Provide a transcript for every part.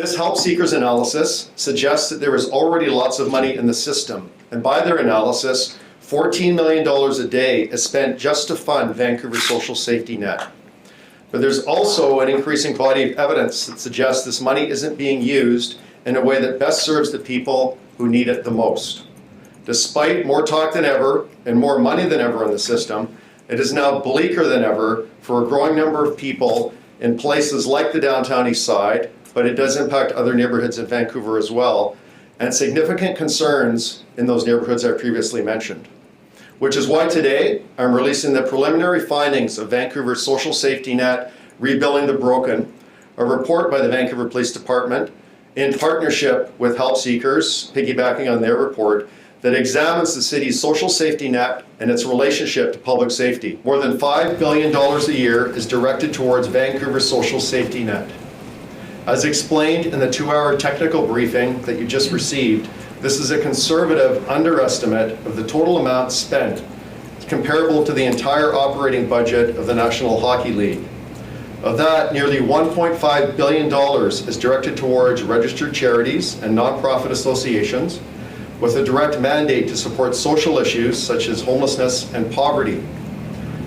This HelpSeeker's analysis suggests that there is already lots of money in the system, and by their analysis, $14 million a day is spent just to fund Vancouver's social safety net. But there's also an increasing body of evidence that suggests this money isn't being used in a way that best serves the people who need it the most. Despite more talk than ever and more money than ever in the system, it is now bleaker than ever for a growing number of people in places like the downtown east side, but it does impact other neighborhoods in Vancouver as well, and significant concerns in those neighborhoods I previously mentioned. Which is why today I'm releasing the preliminary findings of Vancouver's social safety net, Rebuilding the Broken, a report by the Vancouver Police Department in partnership with HelpSeekers, piggybacking on their report, that examines the city's social safety net and its relationship to public safety. More than $5 billion a year is directed towards Vancouver's social safety net. As explained in the 2-hour technical briefing that you just received, this is a conservative underestimate of the total amount spent, comparable to the entire operating budget of the National Hockey League. Of that, nearly $1.5 billion is directed towards registered charities and nonprofit associations, with a direct mandate to support social issues such as homelessness and poverty.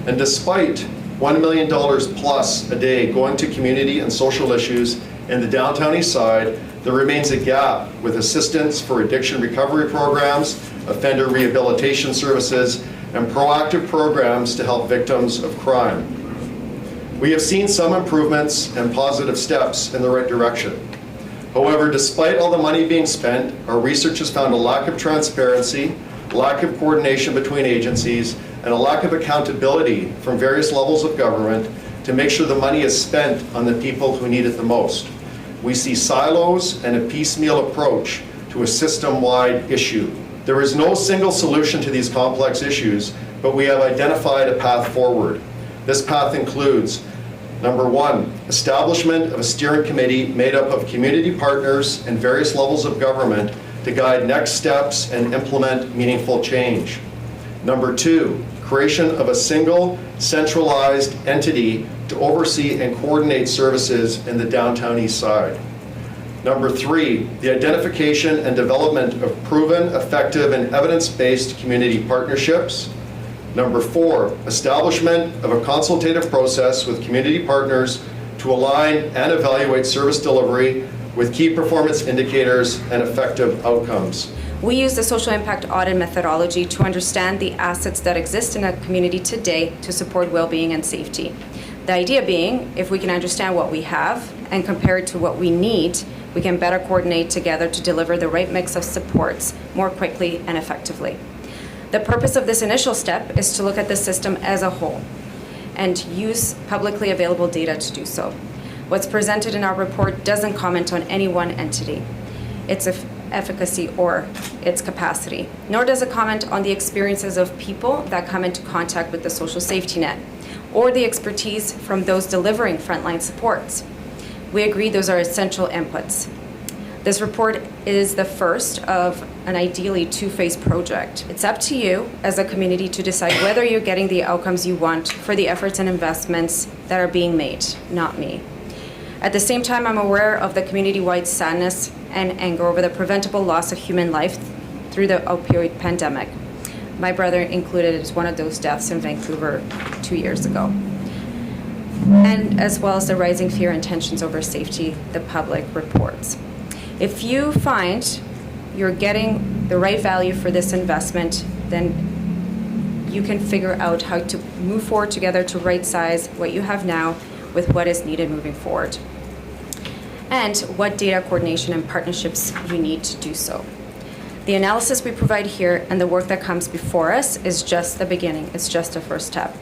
And despite $1 million plus a day going to community and social issues in the downtown east side, there remains a gap with assistance for addiction recovery programs, offender rehabilitation services, and proactive programs to help victims of crime. We have seen some improvements and positive steps in the right direction. However, despite all the money being spent, our research has found a lack of transparency, lack of coordination between agencies, and a lack of accountability from various levels of government to make sure the money is spent on the people who need it the most. We see silos and a piecemeal approach to a system-wide issue. There is no single solution to these complex issues, but we have identified a path forward. This path includes: Number 1, establishment of a steering committee made up of community partners and various levels of government to guide next steps and implement meaningful change. Number 2, creation of a single centralized entity to oversee and coordinate services in the downtown east side. Number 3, the identification and development of proven, effective, and evidence-based community partnerships. Number 4, establishment of a consultative process with community partners to align and evaluate service delivery with key performance indicators and effective outcomes. We use the social impact audit methodology to understand the assets that exist in a community today to support well-being and safety. The idea being, if we can understand what we have and compare it to what we need, we can better coordinate together to deliver the right mix of supports more quickly and effectively. The purpose of this initial step is to look at the system as a whole and use publicly available data to do so. What's presented in our report doesn't comment on any one entity, its efficacy or its capacity, nor does it comment on the experiences of people that come into contact with the social safety net or the expertise from those delivering frontline supports. We agree those are essential inputs. This report is the first of an ideally 2-phase project. It's up to you as a community to decide whether you're getting the outcomes you want for the efforts and investments that are being made, not me. At the same time, I'm aware of the community-wide sadness and anger over the preventable loss of human life through the opioid pandemic. My brother included as one of those deaths in Vancouver 2 years ago. And as well as the rising fear and tensions over safety the public reports. If you find you're getting the right value for this investment, then you can figure out how to move forward together to right size what you have now with what is needed moving forward, and what data coordination and partnerships you need to do so. The analysis we provide here and the work that comes before us is just the beginning. It's just a first step.